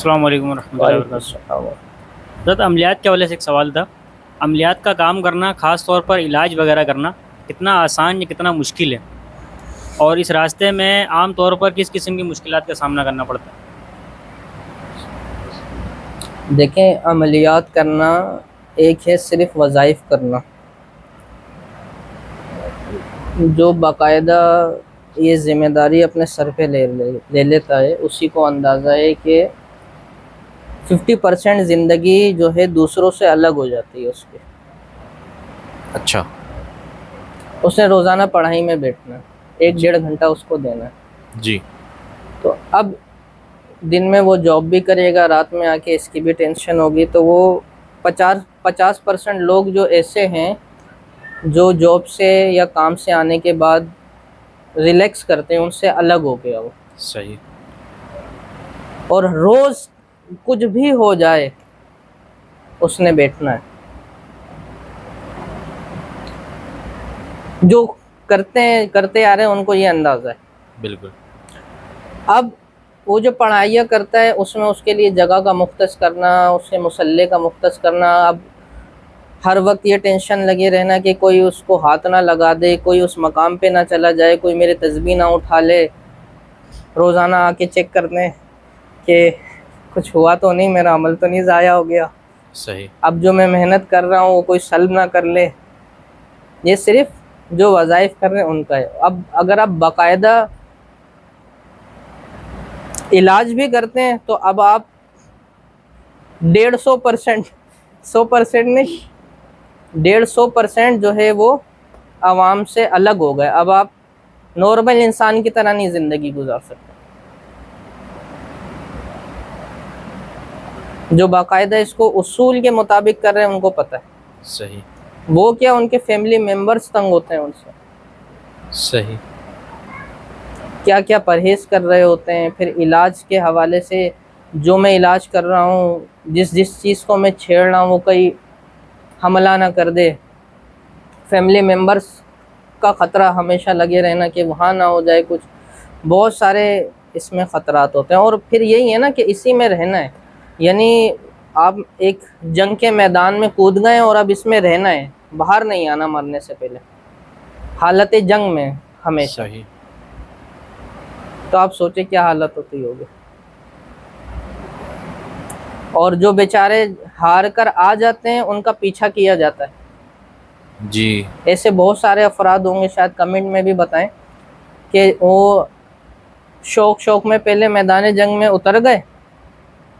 السلام علیکم ورحمۃ اللہ وعلیکم وبرکاتہ۔ السلام۔ حضرت عملیات کے حوالے سے ایک سوال تھا۔ عملیات کا کام کرنا، خاص طور پر علاج وغیرہ کرنا، کتنا آسان یا کتنا مشکل ہے، اور اس راستے میں عام طور پر کس قسم کی مشکلات کا سامنا کرنا پڑتا ہے؟ دیکھیں، عملیات کرنا ایک ہے صرف وظائف کرنا، جو باقاعدہ یہ ذمہ داری اپنے سر پہ لے لیتا ہے، اسی کو اندازہ ہے کہ 50% زندگی جو ہے دوسروں سے الگ ہو جاتی ہے اس کی۔ اچھا اس نے روزانہ پڑھائی میں بیٹھنا ہے، 1-1.5 گھنٹہ اس کو دینا ہے، جی تو اب دن میں وہ جاب بھی کرے گا، رات میں آ کے اس کی بھی ٹینشن ہوگی، تو وہ 50% لوگ جو ایسے ہیں جو جاب سے یا کام سے آنے کے بعد ریلیکس کرتے ہیں، ان سے الگ ہو گیا وہ، صحیح اور روز کچھ بھی ہو جائے اس نے بیٹھنا ہے۔ جو کرتے آ رہے ہیں ان کو یہ اندازہ ہے۔ بالکل اب وہ جو پڑھائیاں کرتا ہے اس میں اس کے لیے جگہ کا مختص کرنا، اس کے مسلح کا مختص کرنا، اب ہر وقت یہ ٹینشن لگے رہنا کہ کوئی اس کو ہاتھ نہ لگا دے، کوئی اس مقام پہ نہ چلا جائے، کوئی میرے تسبیح نہ اٹھا لے، روزانہ آ کے چیک کرنے کہ کچھ ہوا تو نہیں، میرا عمل تو نہیں ضائع ہو گیا، صحیح اب جو میں محنت کر رہا ہوں وہ کوئی سلب نہ کر لے۔ یہ صرف جو وظائف کر رہے ہیں ان کا ہے۔ اب اگر آپ باقاعدہ علاج بھی کرتے ہیں تو اب آپ 150%، 100% نہیں، 150% جو ہے وہ عوام سے الگ ہو گئے۔ اب آپ نارمل انسان کی طرح نہیں زندگی گزار سکتے۔ جو باقاعدہ اس کو اصول کے مطابق کر رہے ہیں ان کو پتہ ہے، صحیح وہ کیا ان کے فیملی ممبرز تنگ ہوتے ہیں ان سے، صحیح کیا کیا پرہیز کر رہے ہوتے ہیں۔ پھر علاج کے حوالے سے جو میں علاج کر رہا ہوں، جس چیز کو میں چھیڑ رہا ہوں وہ کہیں حملہ نہ کر دے، فیملی ممبرز کا خطرہ ہمیشہ لگے رہنا کہ وہاں نہ ہو جائے کچھ، بہت سارے اس میں خطرات ہوتے ہیں۔ اور پھر یہی ہے نا کہ اسی میں رہنا ہے، یعنی آپ ایک جنگ کے میدان میں کود گئے اور اب اس میں رہنا ہے، باہر نہیں آنا مرنے سے پہلے، حالت جنگ میں ہمیشہ۔ صحیح تو آپ سوچیں کیا حالت ہوتی ہوگی۔ اور جو بیچارے ہار کر آ جاتے ہیں ان کا پیچھا کیا جاتا ہے۔ جی ایسے بہت سارے افراد ہوں گے، شاید کمنٹ میں بھی بتائیں، کہ وہ شوق میں پہلے میدان جنگ میں اتر گئے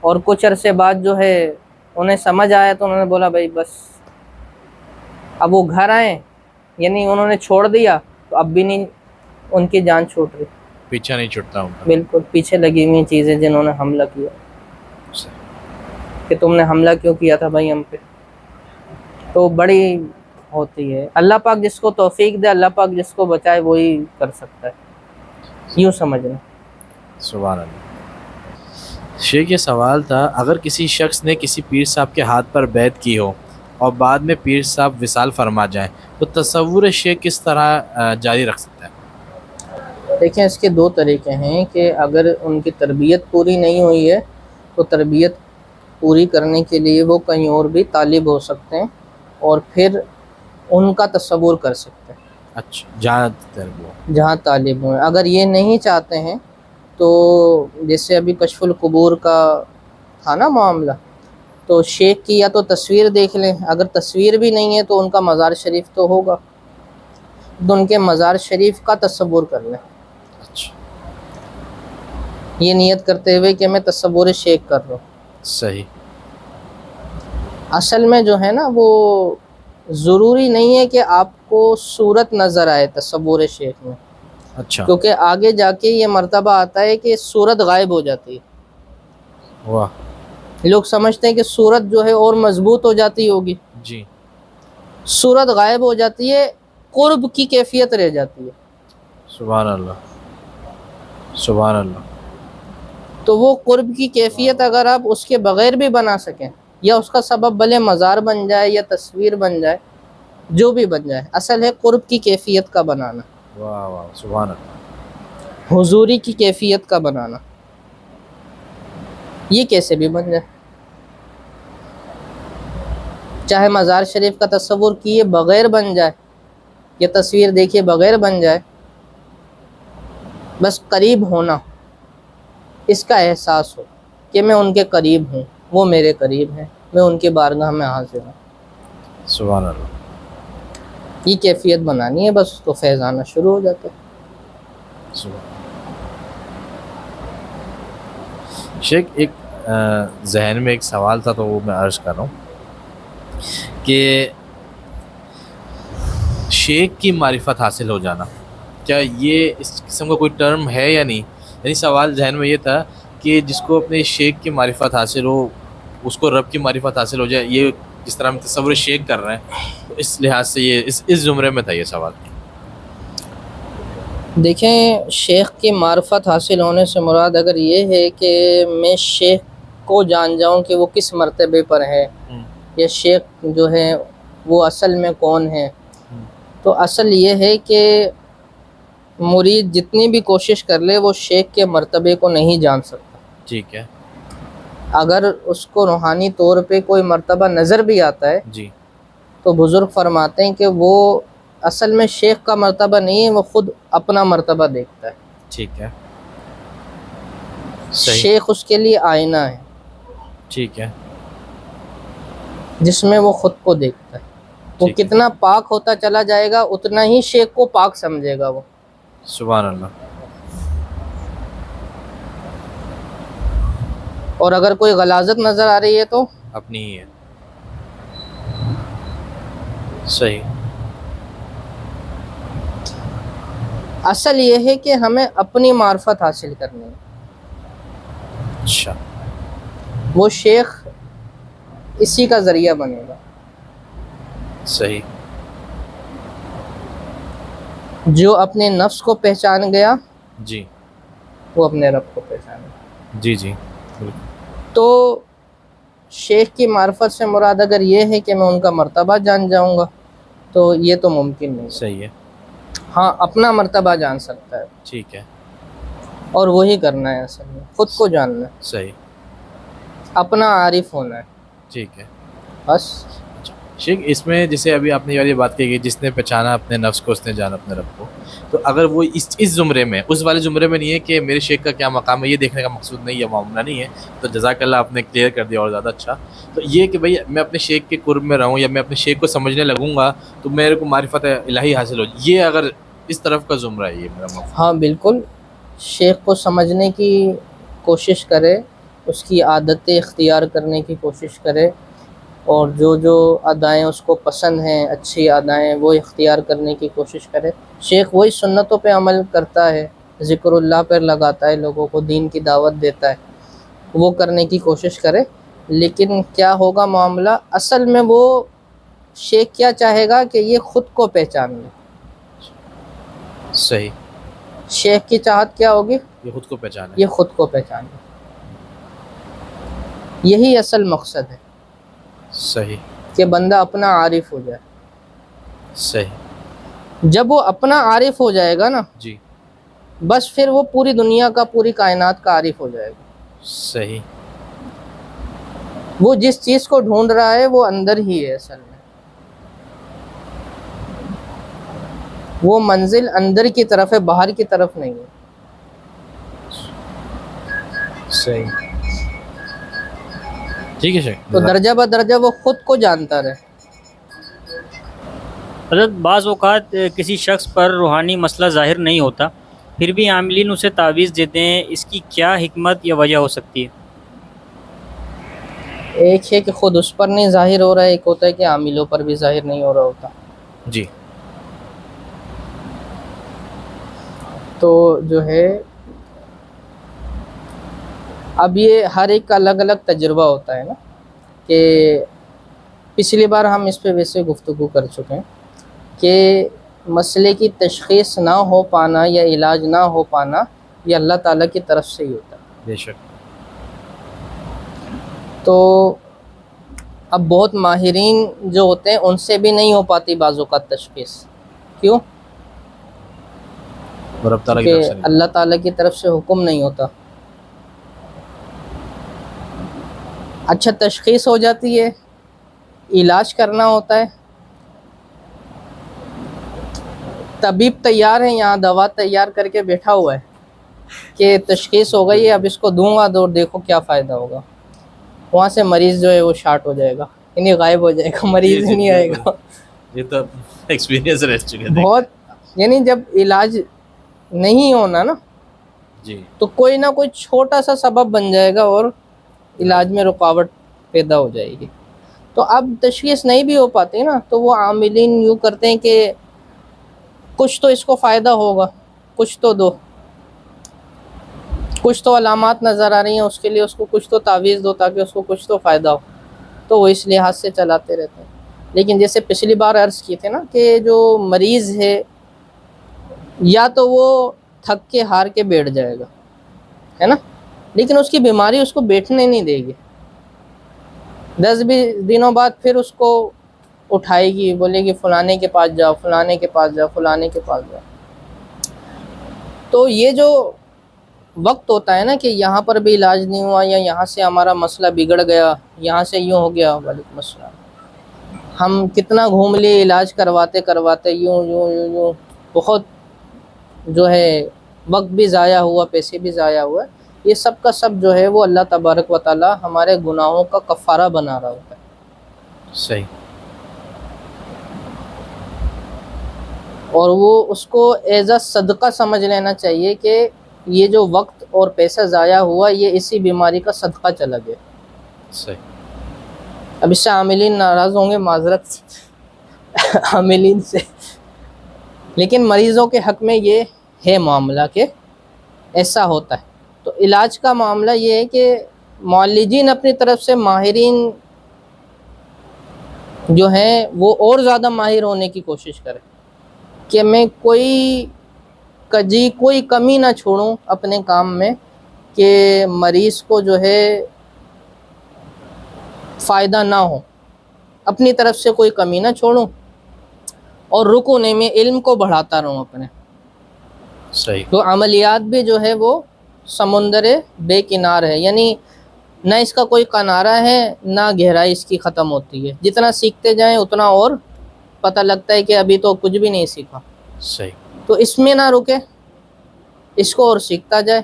اور کچھ عرصے بعد جو ہے انہیں سمجھ آیا تو انہوں نے بولا بھائی بس، اب وہ گھر آئیں، یعنی انہوں نے چھوڑ دیا تو اب بھی نہیں ان کی جان چھوٹ رہی، پیچھا نہیں چھوٹتا ان کا۔ بالکل پیچھے لگی ہوئی چیزیں جنہوں نے حملہ کیا، صحیح۔ کہ تم نے حملہ کیوں کیا تھا بھائی ہم پہ۔ تو بڑی ہوتی ہے، اللہ پاک جس کو توفیق دے، اللہ پاک جس کو بچائے وہی کر سکتا ہے، یوں سمجھنا۔ سبحان اللہ۔ شیخ یہ سوال تھا، اگر کسی شخص نے کسی پیر صاحب کے ہاتھ پر بیعت کی ہو اور بعد میں پیر صاحب وصال فرما جائیں تو تصور شیخ کس طرح جاری رکھ سکتا ہے؟ دیکھیں، اس کے 2 طریقے ہیں کہ اگر ان کی تربیت پوری نہیں ہوئی ہے تو تربیت پوری کرنے کے لیے وہ کہیں اور بھی طالب ہو سکتے ہیں اور پھر ان کا تصور کر سکتے ہیں اچھا، جہاں جہاں طالب ہوں۔ اگر یہ نہیں چاہتے ہیں تو جیسے ابھی کشف القبور کا تھا نا معاملہ، تو شیخ کی یا تو تصویر دیکھ لیں، اگر تصویر بھی نہیں ہے تو ان کا مزار شریف تو ہوگا، تو ان کے مزار شریف کا تصور کر لیں، اچھا یہ نیت کرتے ہوئے کہ میں تصور شیخ کر رہا ہوں۔ صحیح اصل میں جو ہے نا وہ ضروری نہیں ہے کہ آپ کو صورت نظر آئے تصور شیخ میں، اچھا کیونکہ آگے جا کے یہ مرتبہ آتا ہے کہ صورت غائب ہو جاتی ہے۔ واہ لوگ سمجھتے ہیں کہ صورت جو ہے اور مضبوط ہو جاتی ہوگی، جی صورت غائب ہو جاتی ہے، قرب کی کیفیت رہ جاتی ہے۔ سبحان اللہ سبحان اللہ۔ تو وہ قرب کی کیفیت اگر آپ اس کے بغیر بھی بنا سکیں، یا اس کا سبب بھلے مزار بن جائے یا تصویر بن جائے، جو بھی بن جائے، اصل ہے قرب کی کیفیت کا بنانا، واہ واہ سبحان اللہ۔ حضوری کی کیفیت کا بنانا۔ یہ کیسے بھی بن جائے، چاہے مزار شریف کا تصور کیے بغیر بن جائے، یہ تصویر دیکھیے بغیر بن جائے، بس قریب ہونا، اس کا احساس ہو کہ میں ان کے قریب ہوں، وہ میرے قریب ہیں، میں ان کی بارگاہ میں حاضر ہوں، سبحان اللہ، یہ کیفیت بنانی ہے بس، تو فیض آنا شروع ہو جاتا ہے۔ سبحان۔ شیخ ایک ذہن میں ایک سوال تھا تو وہ میں عرض کر رہا ہوں کہ شیخ کی معرفت حاصل ہو جانا، کیا یہ اس قسم کا کوئی ٹرم ہے یا نہیں؟ یعنی سوال ذہن میں یہ تھا کہ جس کو اپنے شیخ کی معرفت حاصل ہو اس کو رب کی معرفت حاصل ہو جائے، یہ جس طرح ہم تصور شیخ کر رہے ہیں، تو اس لحاظ سے یہ اس زمرے میں تھا یہ سوال۔ دیکھیں، شیخ کی معرفت حاصل ہونے سے مراد اگر یہ ہے کہ میں شیخ کو جان جاؤں کہ وہ کس مرتبے پر ہے، یا شیخ جو ہے وہ اصل میں کون ہے، تو اصل یہ ہے کہ مرید جتنی بھی کوشش کر لے وہ شیخ کے مرتبے کو نہیں جان سکتا۔ ٹھیک ہے اگر اس کو روحانی طور پہ کوئی مرتبہ نظر بھی آتا ہے جی، تو بزرگ فرماتے ہیں کہ وہ اصل میں شیخ کا مرتبہ نہیں ہے، وہ خود اپنا مرتبہ دیکھتا ہے، ٹھیک ہے، صحیح، شیخ اس کے لیے آئینہ ہے ٹھیک ہے، جس میں وہ خود کو دیکھتا ہے، وہ ٹھیک ہے، کتنا پاک ہوتا چلا جائے گا اتنا ہی شیخ کو پاک سمجھے گا وہ۔ سبحان اللہ، اور اگر کوئی غلاظت نظر آ رہی ہے تو اپنی ہی ہے، صحیح، اصل یہ ہے کہ ہمیں اپنی معرفت حاصل کرنی ہے، اچھا، وہ شیخ اسی کا ذریعہ بنے گا۔ صحیح، جو اپنے نفس کو پہچان گیا جی وہ اپنے رب کو پہچانے گا۔ جی جی بالکل، تو شیخ کی معرفت سے مراد اگر یہ ہے کہ میں ان کا مرتبہ جان جاؤں گا تو یہ تو ممکن نہیں ہے۔ صحیح ہے، ہاں، اپنا مرتبہ جان سکتا ہے، ٹھیک ہے، اور وہی کرنا ہے، اصل میں خود کو جاننا ہے، صحیح، اپنا عارف ہونا ہے، ٹھیک ہے۔ بس۔ اچھا شیخ، اس میں جیسے ابھی آپ نے یہ بات کی کہ جس نے پہچانا اپنے نفس کو اس نے جانا اپنے رب کو، تو اگر وہ اس زمرے میں، اس والے زمرے میں نہیں ہے کہ میرے شیخ کا کیا مقام ہے، یہ دیکھنے کا مقصود نہیں ہے، معاملہ نہیں ہے، تو جزاک اللہ آپ نے کلیئر کر دیا اور زیادہ اچھا۔ تو یہ کہ بھئی میں اپنے شیخ کے قرب میں رہوں یا میں اپنے شیخ کو سمجھنے لگوں گا تو میرے کو معرفت الہی حاصل ہو، یہ اگر اس طرف کا زمرہ ہے، یہ میرا مفہوم۔ ہاں بالکل، شیخ کو سمجھنے کی کوشش کرے، اس کی عادتیں اختیار کرنے کی کوشش کرے، اور جو ادائیں اس کو پسند ہیں، اچھی ادائیں، وہ اختیار کرنے کی کوشش کرے۔ شیخ وہی سنتوں پہ عمل کرتا ہے، ذکر اللہ پر لگاتا ہے، لوگوں کو دین کی دعوت دیتا ہے، وہ کرنے کی کوشش کرے۔ لیکن کیا ہوگا معاملہ، اصل میں وہ شیخ کیا چاہے گا کہ یہ خود کو پہچان لے۔ صحیح، شیخ کی چاہت کیا ہوگی؟ یہ خود کو پہچانا ہے، یہ خود کو پہچانے، یہی اصل مقصد ہے صحیح، کہ بندہ اپنا عارف ہو جائے۔ صحیح، جب وہ اپنا عارف ہو جائے گا نا، جی، بس پھر وہ پوری دنیا کا، پوری کائنات کا عارف ہو جائے گا۔ صحیح، وہ جس چیز کو ڈھونڈ رہا ہے وہ اندر ہی ہے، اصل میں وہ منزل اندر کی طرف ہے، باہر کی طرف نہیں ہے۔ صحیح، ٹھیک ہے شیخ، تو درجہ بدرجہ وہ خود کو جانتا رہے۔ حضرت بعض اوقات کسی شخص پر روحانی مسئلہ ظاہر نہیں ہوتا، پھر بھی عاملین اسے تعویذ دیتے ہیں، اس کی کیا حکمت یا وجہ ہو سکتی ہے؟ ایک ہے کہ خود اس پر نہیں ظاہر ہو رہا ہے، ایک ہوتا ہے کہ عاملوں پر بھی ظاہر نہیں ہو رہا ہوتا۔ جی، تو جو ہے اب یہ ہر ایک کا الگ الگ تجربہ ہوتا ہے نا، کہ پچھلی بار ہم اس پہ ویسے گفتگو کر چکے ہیں کہ مسئلے کی تشخیص نہ ہو پانا یا علاج نہ ہو پانا یہ اللہ تعالیٰ کی طرف سے ہی ہوتا ہے۔ بے شک، تو اب بہت ماہرین جو ہوتے ہیں ان سے بھی نہیں ہو پاتی بعض اوقات تشخیص، کیوں؟ اور رب تعالیٰ کی کہ طرف سے نہیں، اللہ تعالیٰ کی طرف سے حکم نہیں ہوتا۔ اچھا تشخیص ہو جاتی ہے، علاج کرنا ہوتا ہے، طبیب تیار ہے، یہاں دوا تیار کر کے بیٹھا ہوا ہے کہ تشخیص ہو گئی ہے، اب اس کو دوں گا تو دیکھو کیا فائدہ ہوگا، وہاں سے مریض جو ہے وہ شارٹ ہو جائے گا، یعنی غائب ہو جائے گا، مریض ہی نہیں آئے گا. یہ تو ایکسپیرینس رہ چکے ہیں. بہت، یعنی جب علاج نہیں ہونا نا جی تو کوئی نہ کوئی چھوٹا سا سبب بن جائے گا اور علاج میں رکاوٹ پیدا ہو جائے گی. تو اب تشخیص نہیں بھی ہو پاتی نا تو وہ عاملین یوں کرتے ہیں کہ کچھ تو اس کو فائدہ ہوگا، کچھ تو دو، کچھ تو علامات نظر آ رہی ہیں اس کے لیے اس کو کچھ تو تعویذ دو تاکہ اس کو کچھ تو فائدہ ہو، تو وہ اس لحاظ سے چلاتے رہتے ہیں. لیکن جیسے پچھلی بار عرض کی تھی نا کہ جو مریض ہے یا تو وہ تھک کے ہار کے بیٹھ جائے گا، ہے نا، لیکن اس کی بیماری اس کو بیٹھنے نہیں دے گی، 10-20 دنوں بعد پھر اس کو اٹھائے گی، بولے گی فلانے کے پاس جاؤ، فلانے کے پاس جاؤ، فلانے کے پاس جاؤ. تو یہ جو وقت ہوتا ہے نا کہ یہاں پر بھی علاج نہیں ہوا یا یہاں سے ہمارا مسئلہ بگڑ گیا، یہاں سے یوں ہو گیا، وعلیکم السلام، ہم کتنا گھوم لیے علاج کرواتے کرواتے، یوں یوں یوں یوں، بہت جو ہے وقت بھی ضائع ہوا، پیسے بھی ضائع ہوا. یہ سب کا سب جو ہے وہ اللہ تبارک و تعالی ہمارے گناہوں کا کفارہ بنا رہا ہوتا ہے. صحیح. اور وہ اس کو ایز اے صدقہ سمجھ لینا چاہیے کہ یہ جو وقت اور پیسہ ضائع ہوا یہ اسی بیماری کا صدقہ چلا گیا. صحیح. اب اس سے عاملین ناراض ہوں گے، معذرت عاملین سے، لیکن مریضوں کے حق میں یہ ہے معاملہ کہ ایسا ہوتا ہے. تو علاج کا معاملہ یہ ہے کہ معالجین اپنی طرف سے، ماہرین جو ہیں وہ اور زیادہ ماہر ہونے کی کوشش کریں کہ میں کوئی کمی نہ چھوڑوں اپنے کام میں کہ مریض کو جو ہے فائدہ نہ ہو، اپنی طرف سے کوئی کمی نہ چھوڑوں اور رکونے میں علم کو بڑھاتا رہوں اپنے. صحیح. تو عملیات بھی جو ہے وہ سمندر بے کنار ہے، یعنی نہ اس کا کوئی کنارہ ہے نہ گہرائی اس کی ختم ہوتی ہے، جتنا سیکھتے جائیں اتنا اور پتہ لگتا ہے کہ ابھی تو کچھ بھی نہیں سیکھا. صحیح. تو اس میں نہ رکے، اس کو اور سیکھتا جائے.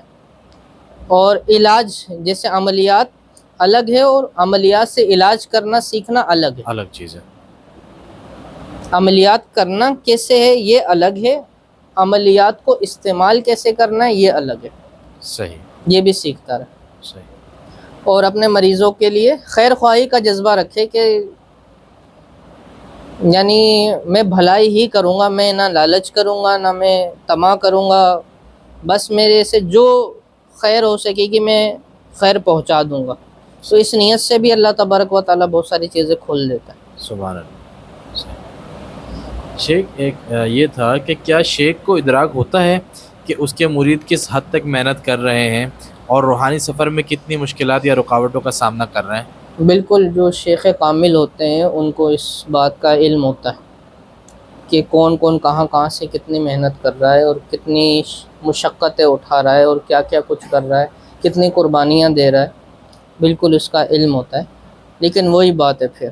اور علاج جیسے عملیات الگ ہے اور عملیات سے علاج کرنا سیکھنا الگ ہے. الگ چیز ہے. عملیات کرنا کیسے ہے یہ الگ ہے، عملیات کو استعمال کیسے کرنا ہے یہ الگ ہے. صحیح. یہ بھی سیکھتا رہے. صحیح. اور اپنے مریضوں کے لیے خیر خواہی کا جذبہ رکھے کہ یعنی میں بھلائی ہی کروں گا، میں نہ لالچ کروں گا نہ میں طمع کروں گا، بس میرے سے جو خیر ہو سکے گی میں خیر پہنچا دوں گا. تو اس نیت سے بھی اللہ تبارک و تعالیٰ بہت ساری چیزیں کھول دیتا ہے. سبحان اللہ. شیخ ایک یہ تھا کہ کیا شیخ کو ادراک ہوتا ہے کہ اس کے مرید کس حد تک محنت کر رہے ہیں اور روحانی سفر میں کتنی مشکلات یا رکاوٹوں کا سامنا کر رہے ہیں؟ بالکل، جو شیخ کامل ہوتے ہیں ان کو اس بات کا علم ہوتا ہے کہ کون کون کہاں سے کتنی محنت کر رہا ہے اور کتنی مشقتیں اٹھا رہا ہے اور کیا کیا کچھ کر رہا ہے، کتنی قربانیاں دے رہا ہے، بالکل اس کا علم ہوتا ہے. لیکن وہی بات ہے پھر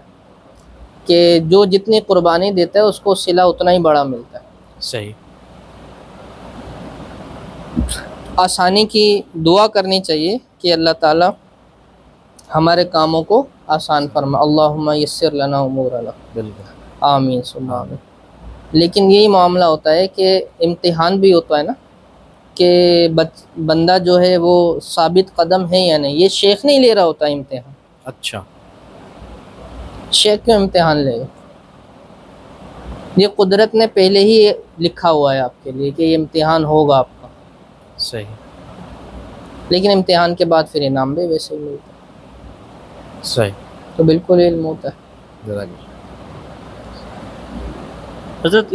کہ جو جتنی قربانی دیتا ہے اس کو صلہ اتنا ہی بڑا ملتا ہے. صحیح. آسانی کی دعا کرنی چاہیے کہ اللہ تعالیٰ ہمارے کاموں کو آسان فرما. اللہم یسر لنا امورنا. بالکل. آمین ثم آمین. لیکن یہی معاملہ ہوتا ہے کہ امتحان بھی ہوتا ہے نا کہ بندہ جو ہے وہ ثابت قدم ہے یا نہیں. یہ شیخ نہیں لے رہا ہوتا امتحان. اچھا. شیخ کیوں امتحان لے گا؟ یہ قدرت نے پہلے ہی لکھا ہوا ہے آپ کے لیے کہ یہ امتحان ہوگا آپ کا. صحیح. لیکن امتحان کے بعد پھر انعام بھی ویسے ہی ملتا ہے. صحیح. تو بالکل علم ہوتا ہے. حضرت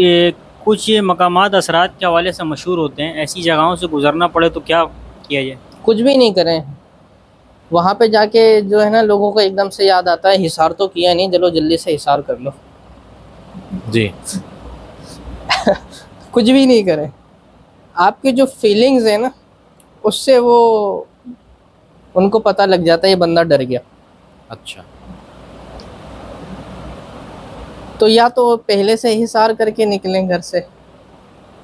کچھ یہ مقامات اثرات کے حوالے سے مشہور ہوتے ہیں، ایسی جگہوں سے گزرنا پڑے تو کیا کیا جائے؟ کچھ بھی نہیں کریں. وہاں پہ جا کے جو ہے نا لوگوں کو ایک دم سے یاد آتا ہے حصار تو کیا نہیں، چلو جلدی سے حصار کر لو. جی. کچھ بھی نہیں کریں. آپ کی جو فیلنگز ہیں نا اس سے وہ ان کو پتہ لگ جاتا ہے یہ بندہ ڈر گیا. اچھا تو یا تو پہلے سے حصار کر کے نکلیں گھر سے،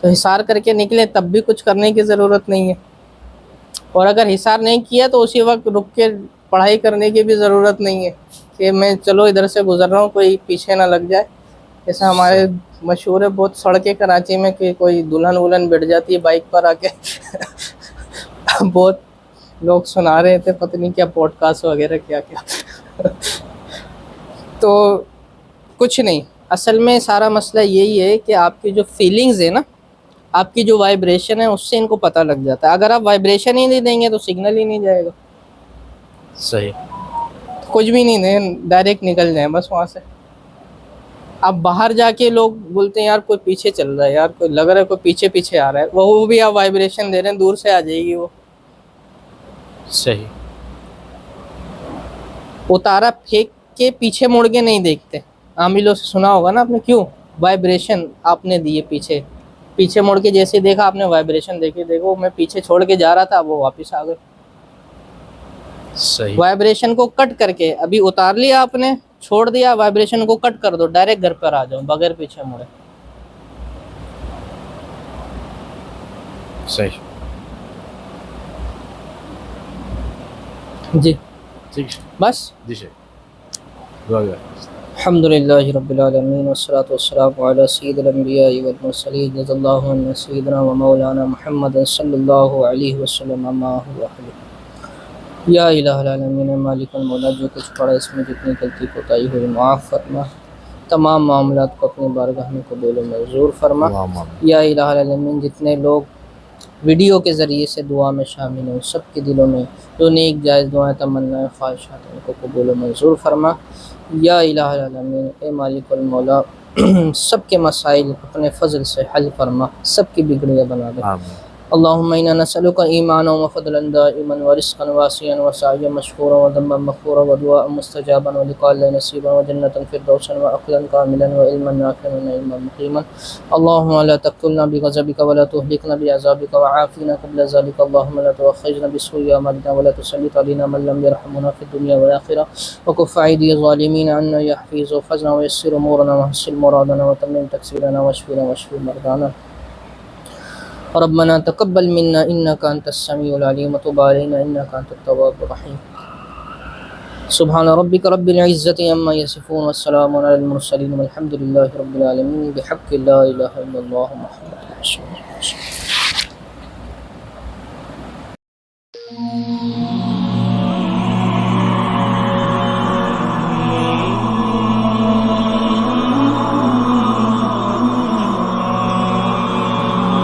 تو حصار کر کے نکلیں تب بھی کچھ کرنے کی ضرورت نہیں ہے، اور اگر حصار نہیں کیا تو اسی وقت رک کے پڑھائی کرنے کی بھی ضرورت نہیں ہے کہ میں چلو ادھر سے گزر رہا ہوں کوئی پیچھے نہ لگ جائے. جیسا ہمارے مشہور ہے بہت سڑکیں کراچی میں کہ کوئی دلہن ولہن بیٹھ جاتی ہے بائک پر آ کے بہت لوگ سنا رہے تھے پتہ نہیں کیا پوڈ کاسٹ وغیرہ کیا کیا تو کچھ نہیں، اصل میں سارا مسئلہ یہی ہے کہ آپ کی جو فیلنگز ہے نا، آپ کی جو وائبریشن ہے اس سے ان کو پتہ لگ جاتا ہے. اگر آپ وائبریشن ہی نہیں دیں گے تو سگنل ہی نہیں جائے گا. صحیح. کچھ بھی نہیں دیں، ڈائریکٹ نکل جائیں بس وہاں سے. اب باہر جا کے لوگ بولتے ہیں یار کوئی پیچھے چل رہا ہے، یار کوئی لگ رہا ہے کوئی پیچھے پیچھے آ رہا ہے، وہ بھی آپ وائبریشن دے رہے ہیں، دور سے آ جائے گی وہ. صحیح. اتارا پھینک کے پیچھے مڑ کے نہیں دیکھتے. عاملوں سے سنا ہوگا نا آپ نے، کیوں؟ وائبریشن آپ نے دیے پیچھے، پیچھے مڑ کے جیسے دیکھا آپ نے وائبریشن دیکھے، دیکھو میں پیچھے چھوڑ کے جا رہا تھا وہ واپس آ گئے. صحیح. وائبریشن کو کٹ کر کے، ابھی اتار لیا آپ نے، چھوڑ دیا، وائبریشن کو کٹ کر دو، ڈائریکٹ گھر پر آ جاؤ بغیر پیچھے مڑے. صحیح. جی ٹھیک بس. جی شیخ. دعا الحمد للہ رب العالمین والصلاة والسلام علی سید الانبیاء والمرسلین جزا اللہ عنا سیدنا و مولانا محمد صلی اللہ علیہ وسلم اما هو احد. یا الہ العالمین مالک المولا، جو کچھ پڑھا اس میں جتنی غلطی کوتاہی ہوئی معاف فرما، تمام معاملات کو اپنی بارگاہ میں قبول و منظور فرما. یا الہ العالمین جتنے لوگ ویڈیو کے ذریعے سے دعا میں شامل ہیں سب کے دلوں میں جو نیک جائز دعائیں تمنا خواہشات ان کو قبول و منظور فرما. یا الہ العالمین اے مالک المولا سب کے مسائل اپنے فضل سے حل فرما، سب کی بگڑیاں بنا دے. اللہم انا نسألک ایمانا وفضلا دائما ورزقا واسعا وسعیا مشکورا وذنبا مغفورا ودعاء مستجابا ولقاء اللہ نصیبا وجنة فردوسا وعقلا کاملا وعلما نافعا وعلما مقیما. اللہم لا تقتلنا بغضبک ولا تهلكنا بعذابک وعافنا قبل ذلك. اللہم لا تؤاخذنا بسوء اعمالنا ولا تسلط علينا من لم يرحمنا في الدنيا والآخرة. وكف أيدي الظالمين عنا يا حفيظ وفزنا ويسر أمورنا وحسن مرادنا وتمم تقصيرنا واشفنا واشف مرضانا. ربنا تقبل منا إنك أنت السميع العليم وتب علينا إنك أنت التواب الرحيم. سبحان ربك رب العزة عما يصفون والسلام على المرسلين والحمد لله رب العالمين بحق لا إله إلا الله محمد رسول الله.